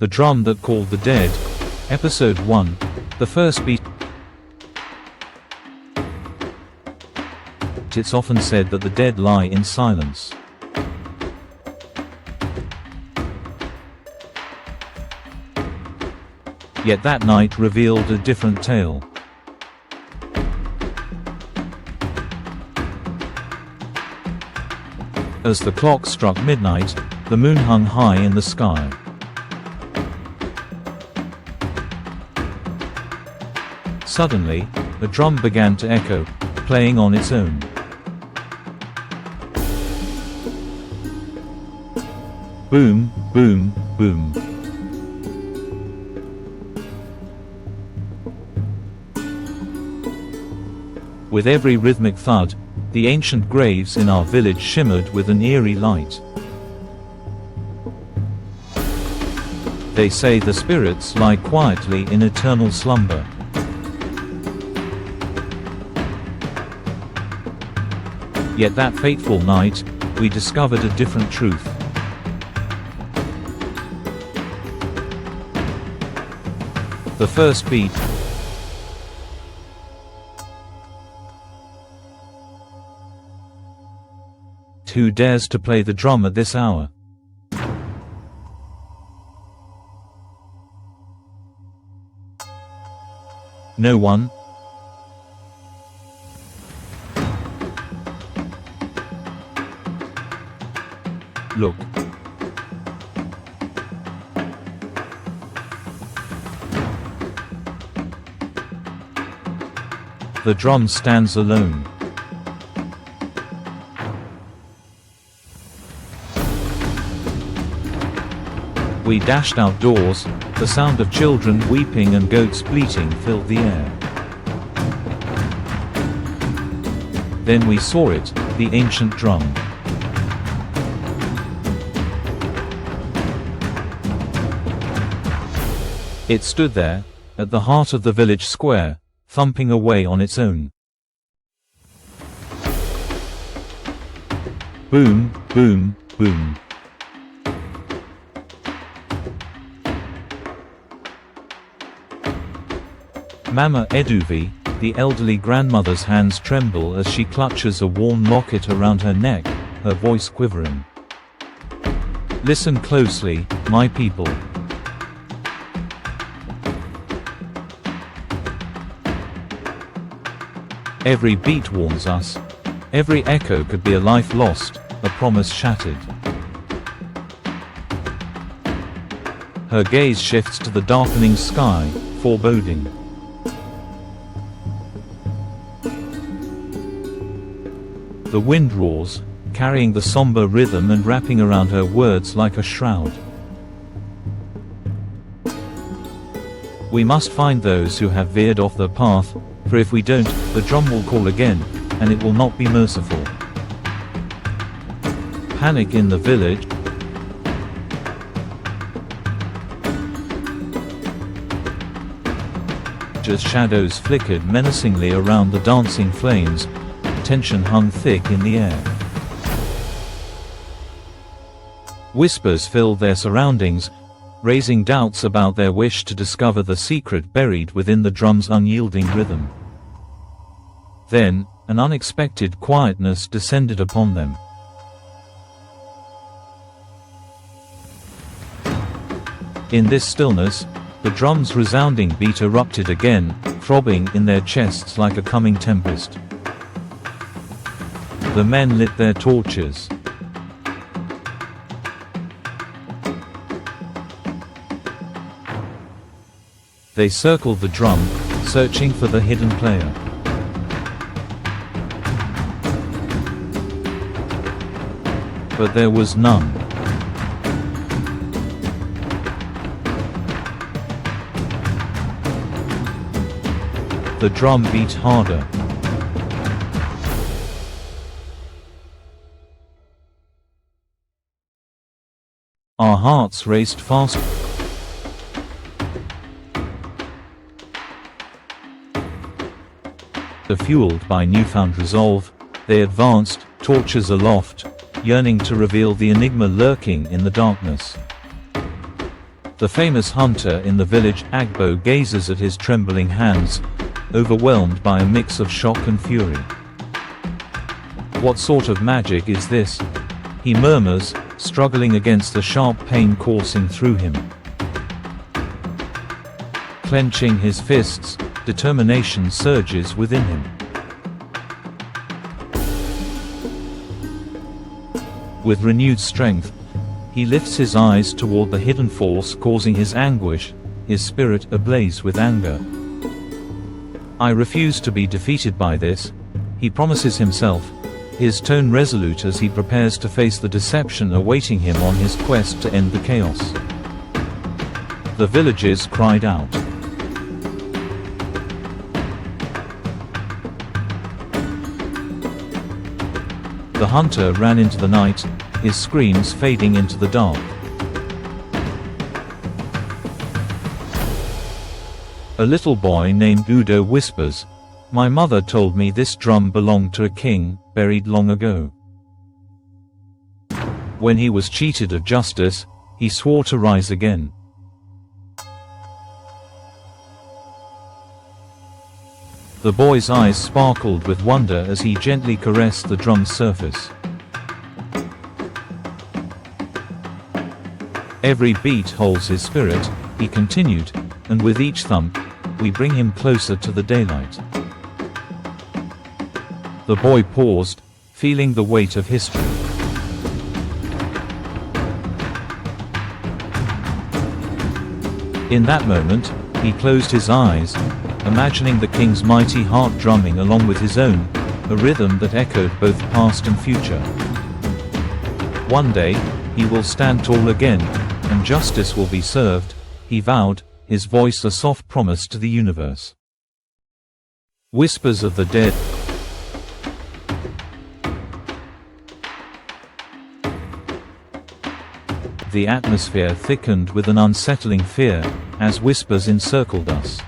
The Drum That Called the Dead, Episode 1, The First Beat. It's often said that the dead lie in silence. Yet that night revealed a different tale. As the clock struck midnight, the moon hung high in the sky. Suddenly, a drum began to echo, playing on its own. Boom, boom, boom. With every rhythmic thud, the ancient graves in our village shimmered with an eerie light. They say the spirits lie quietly in eternal slumber. Yet that fateful night, we discovered a different truth. The first beat. Who dares to play the drum at this hour? No one. Look. The drum stands alone. We dashed outdoors, the sound of children weeping and goats bleating filled the air. Then we saw it, the ancient drum. It stood there, at the heart of the village square, thumping away on its own. Boom, boom, boom. Mama Eduvi, the elderly grandmother's hands tremble as she clutches a worn locket around her neck, her voice quivering. Listen closely, my people. Every beat warns us. Every echo could be a life lost, a promise shattered. Her gaze shifts to the darkening sky, foreboding. The wind roars, carrying the somber rhythm and wrapping around her words like a shroud. We must find those who have veered off the path, for if we don't, the drum will call again, and it will not be merciful. Panic in the village. As shadows flickered menacingly around the dancing flames, tension hung thick in the air. Whispers filled their surroundings, raising doubts about their wish to discover the secret buried within the drum's unyielding rhythm. Then, an unexpected quietness descended upon them. In this stillness, the drum's resounding beat erupted again, throbbing in their chests like a coming tempest. The men lit their torches. They circled the drum, searching for the hidden player. But there was none. The drum beat harder. Our hearts raced fast. Fueled by newfound resolve, they advanced, torches aloft, yearning to reveal the enigma lurking in the darkness. The famous hunter in the village Agbo gazes at his trembling hands, overwhelmed by a mix of shock and fury. "What sort of magic is this?" he murmurs, struggling against the sharp pain coursing through him. Clenching his fists, determination surges within him. With renewed strength, he lifts his eyes toward the hidden force causing his anguish, his spirit ablaze with anger. "I refuse to be defeated by this," he promises himself, his tone resolute as he prepares to face the deception awaiting him on his quest to end the chaos. The villagers cried out. The hunter ran into the night, his screams fading into the dark. A little boy named Udo whispers, "My mother told me this drum belonged to a king, buried long ago. When he was cheated of justice, he swore to rise again." The boy's eyes sparkled with wonder as he gently caressed the drum's surface. "Every beat holds his spirit," he continued, "and with each thump, we bring him closer to the daylight." The boy paused, feeling the weight of history. In that moment, he closed his eyes, imagining the king's mighty heart drumming along with his own, a rhythm that echoed both past and future. One day, he will stand tall again, and justice will be served, he vowed, his voice a soft promise to the universe. Whispers of the dead. The atmosphere thickened with an unsettling fear, as whispers encircled us.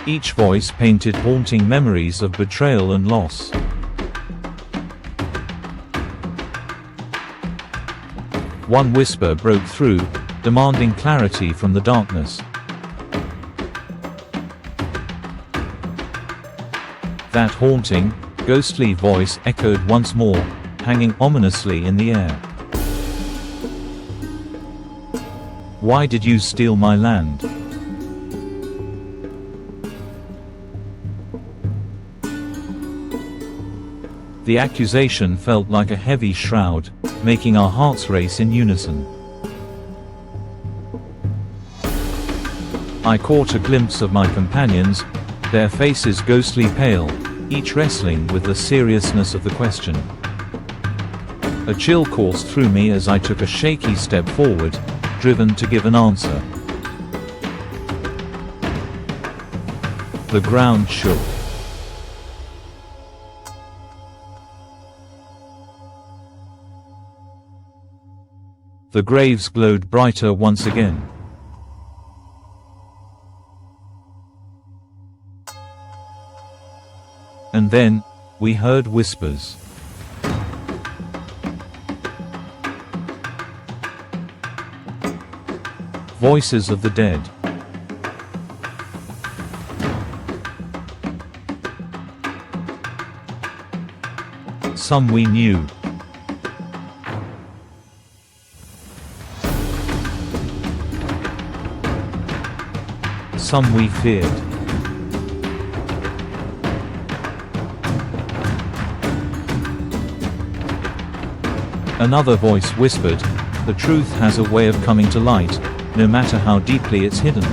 Each voice painted haunting memories of betrayal and loss. One whisper broke through, demanding clarity from the darkness. That haunting, ghostly voice echoed once more, hanging ominously in the air. "Why did you steal my land?" The accusation felt like a heavy shroud, making our hearts race in unison. I caught a glimpse of my companions, their faces ghostly pale, each wrestling with the seriousness of the question. A chill coursed through me as I took a shaky step forward, driven to give an answer. The ground shook. The graves glowed brighter once again. And then, we heard whispers. Voices of the dead. Some we knew. Some we feared. Another voice whispered, "The truth has a way of coming to light, no matter how deeply it's hidden."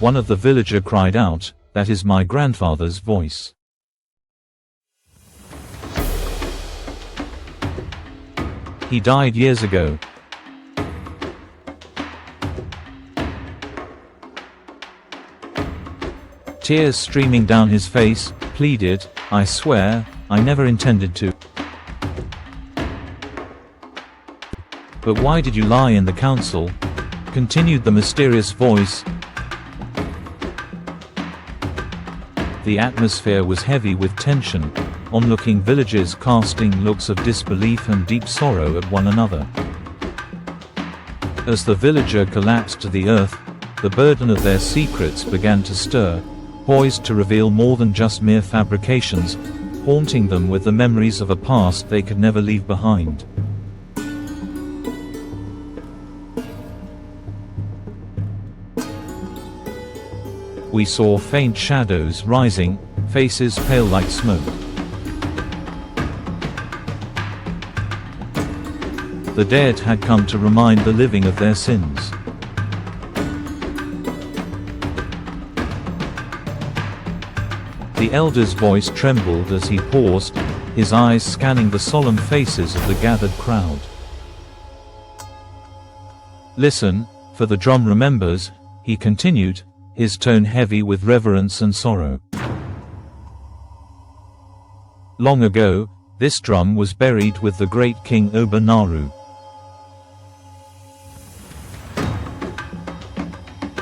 One of the villagers cried out, "That is my grandfather's voice." He died years ago. Tears streaming down his face, pleaded, "I swear, I never intended to." "But why did you lie in the council?" continued the mysterious voice. The atmosphere was heavy with tension, onlooking villagers casting looks of disbelief and deep sorrow at one another. As the villager collapsed to the earth, the burden of their secrets began to stir, poised to reveal more than just mere fabrications, haunting them with the memories of a past they could never leave behind. We saw faint shadows rising, faces pale like smoke. The dead had come to remind the living of their sins. The elder's voice trembled as he paused, his eyes scanning the solemn faces of the gathered crowd. "Listen, for the drum remembers," he continued, his tone heavy with reverence and sorrow. "Long ago, this drum was buried with the great King Oba-Naru.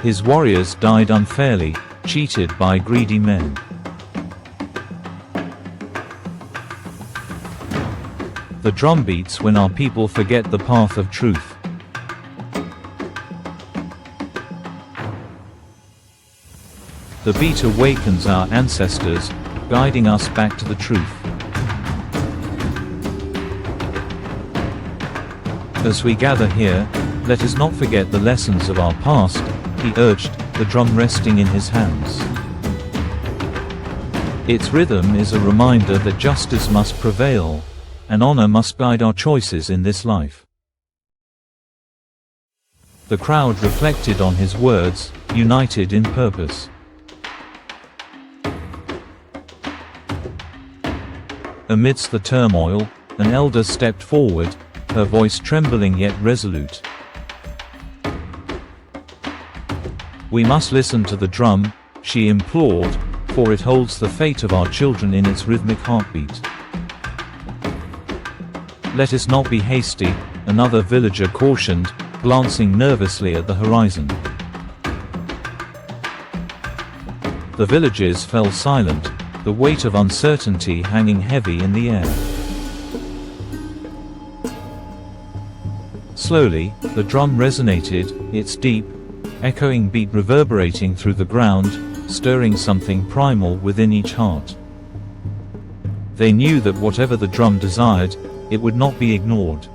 His warriors died unfairly, cheated by greedy men. The drum beats when our people forget the path of truth. The beat awakens our ancestors, guiding us back to the truth. As we gather here, let us not forget the lessons of our past," he urged, the drum resting in his hands. "Its rhythm is a reminder that justice must prevail, and honor must guide our choices in this life." The crowd reflected on his words, united in purpose. Amidst the turmoil, an elder stepped forward, her voice trembling yet resolute. "We must listen to the drum," she implored, "for it holds the fate of our children in its rhythmic heartbeat." "Let us not be hasty," another villager cautioned, glancing nervously at the horizon. The villagers fell silent, the weight of uncertainty hanging heavy in the air. Slowly, the drum resonated, its deep, echoing beat reverberating through the ground, stirring something primal within each heart. They knew that whatever the drum desired, it would not be ignored.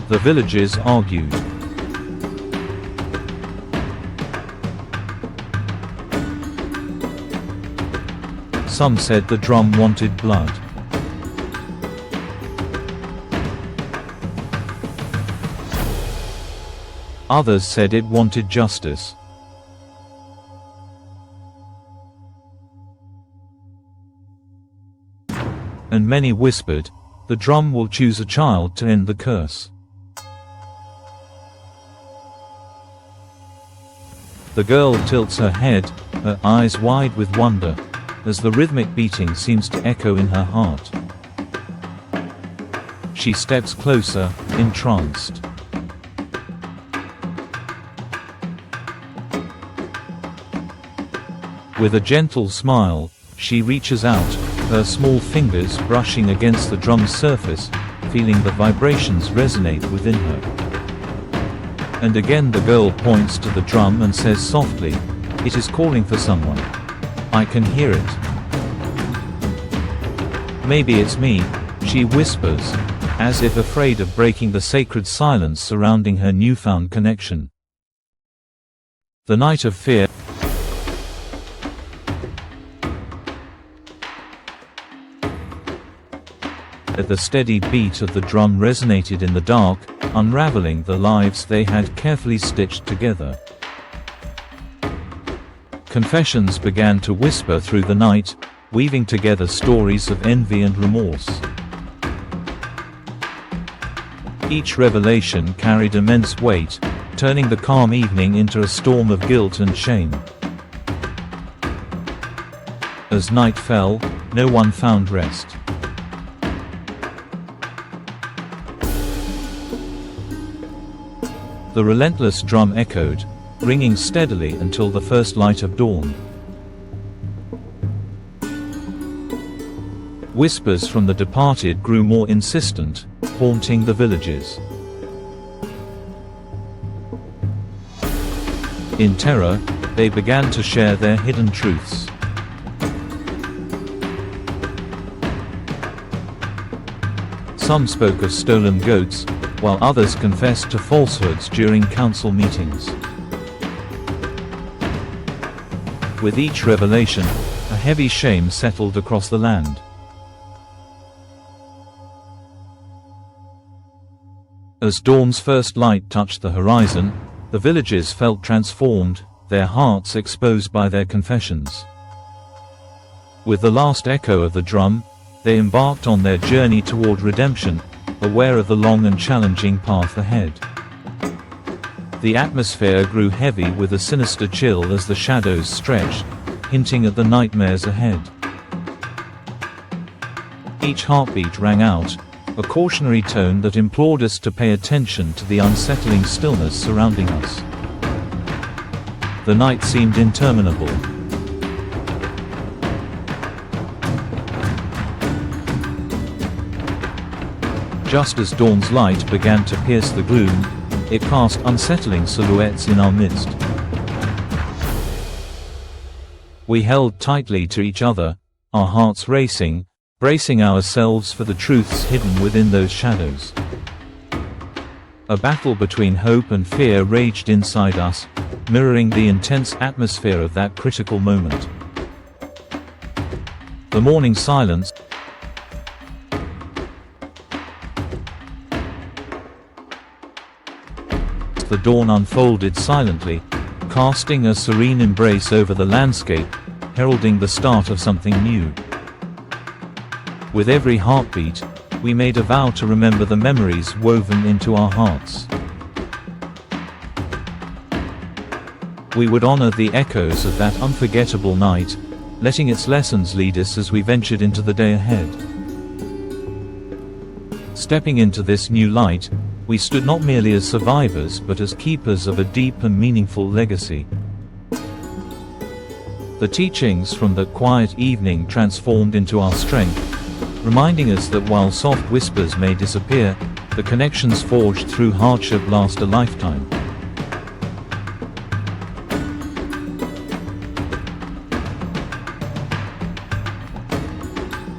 The villagers argued. Some said the drum wanted blood. Others said it wanted justice. And many whispered, "The drum will choose a child to end the curse." The girl tilts her head, her eyes wide with wonder, as the rhythmic beating seems to echo in her heart. She steps closer, entranced. With a gentle smile, she reaches out, her small fingers brushing against the drum's surface, feeling the vibrations resonate within her. And again the girl points to the drum and says softly, "It is calling for someone. I can hear it." "Maybe it's me," she whispers, as if afraid of breaking the sacred silence surrounding her newfound connection. The night of fear. The steady beat of the drum resonated in the dark, unraveling the lives they had carefully stitched together. Confessions began to whisper through the night, weaving together stories of envy and remorse. Each revelation carried immense weight, turning the calm evening into a storm of guilt and shame. As night fell, no one found rest. The relentless drum echoed, ringing steadily until the first light of dawn. Whispers from the departed grew more insistent, haunting the villages. In terror, they began to share their hidden truths. Some spoke of stolen goats, while others confessed to falsehoods during council meetings. With each revelation, a heavy shame settled across the land. As dawn's first light touched the horizon, the villagers felt transformed, their hearts exposed by their confessions. With the last echo of the drum, they embarked on their journey toward redemption, aware of the long and challenging path ahead. The atmosphere grew heavy with a sinister chill as the shadows stretched, hinting at the nightmares ahead. Each heartbeat rang out, a cautionary tone that implored us to pay attention to the unsettling stillness surrounding us. The night seemed interminable. Just as dawn's light began to pierce the gloom, it cast unsettling silhouettes in our midst. We held tightly to each other, our hearts racing, bracing ourselves for the truths hidden within those shadows. A battle between hope and fear raged inside us, mirroring the intense atmosphere of that critical moment. The morning silence, the dawn unfolded silently, casting a serene embrace over the landscape, heralding the start of something new. With every heartbeat, we made a vow to remember the memories woven into our hearts. We would honor the echoes of that unforgettable night, letting its lessons lead us as we ventured into the day ahead. Stepping into this new light, we stood not merely as survivors but as keepers of a deep and meaningful legacy. The teachings from that quiet evening transformed into our strength, reminding us that while soft whispers may disappear, the connections forged through hardship last a lifetime.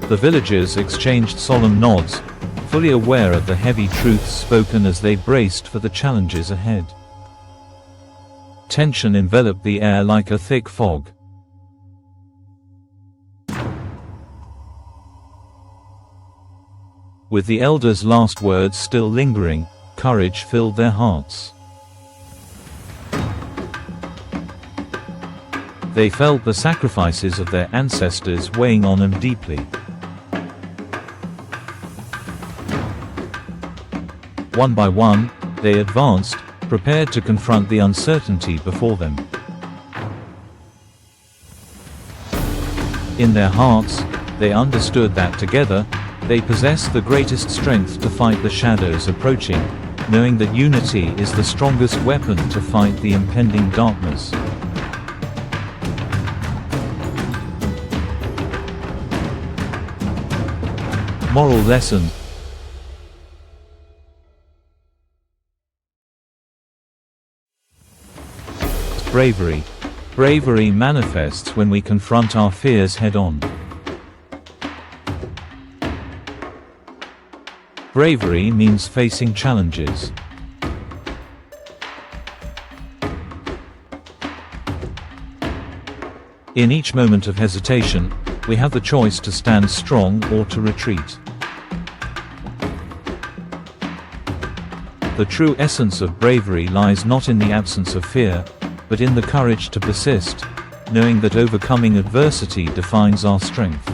The villagers exchanged solemn nods, fully aware of the heavy truths spoken as they braced for the challenges ahead. Tension enveloped the air like a thick fog. With the elders' last words still lingering, courage filled their hearts. They felt the sacrifices of their ancestors weighing on them deeply. One by one, they advanced, prepared to confront the uncertainty before them. In their hearts, they understood that together, they possessed the greatest strength to fight the shadows approaching, knowing that unity is the strongest weapon to fight the impending darkness. Moral lesson: bravery. Bravery manifests when we confront our fears head-on. Bravery means facing challenges. In each moment of hesitation, we have the choice to stand strong or to retreat. The true essence of bravery lies not in the absence of fear, but in the courage to persist, knowing that overcoming adversity defines our strength.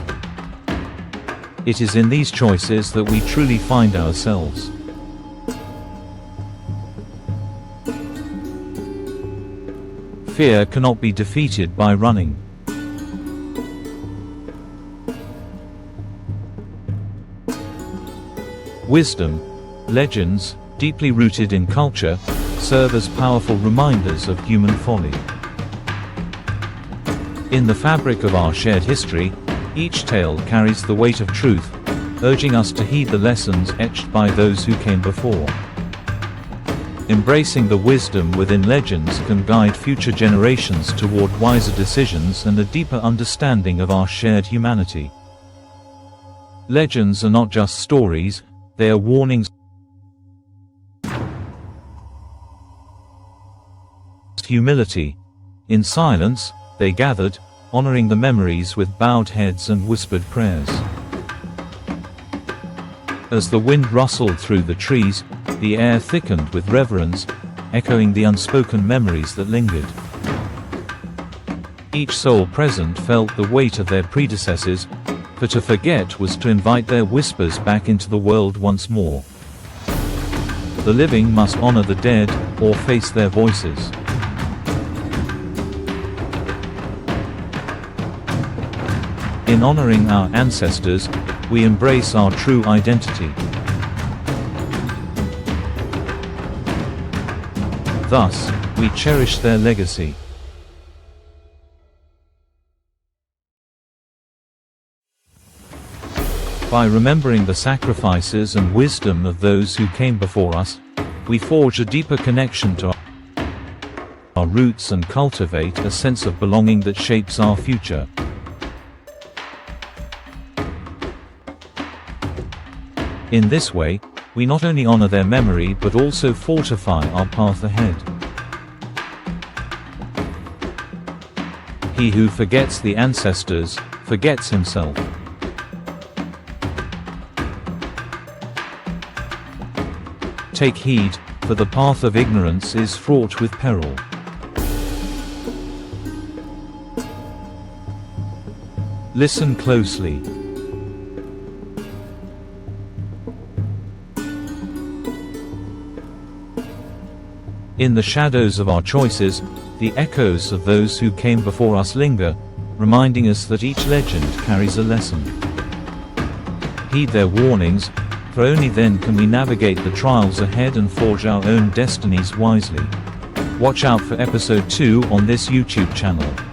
It is in these choices that we truly find ourselves. Fear cannot be defeated by running. Wisdom, legends, deeply rooted in culture, serve as powerful reminders of human folly. In the fabric of our shared history, Each tale carries the weight of truth, urging us to heed the lessons etched by those who came before. Embracing the wisdom within legends can guide future generations toward wiser decisions and a deeper understanding of our shared humanity. Legends are not just stories, they are warnings, humility. In silence, they gathered, honoring the memories with bowed heads and whispered prayers. As the wind rustled through the trees, the air thickened with reverence, echoing the unspoken memories that lingered. Each soul present felt the weight of their predecessors, for to forget was to invite their whispers back into the world once more. The living must honor the dead, or face their voices. In honoring our ancestors, we embrace our true identity. Thus, we cherish their legacy. By remembering the sacrifices and wisdom of those who came before us, we forge a deeper connection to our roots and cultivate a sense of belonging that shapes our future. In this way, we not only honor their memory but also fortify our path ahead. He who forgets the ancestors, forgets himself. Take heed, for the path of ignorance is fraught with peril. Listen closely. In the shadows of our choices, the echoes of those who came before us linger, reminding us that each legend carries a lesson. Heed their warnings, for only then can we navigate the trials ahead and forge our own destinies wisely. Watch out for episode 2 on this YouTube channel.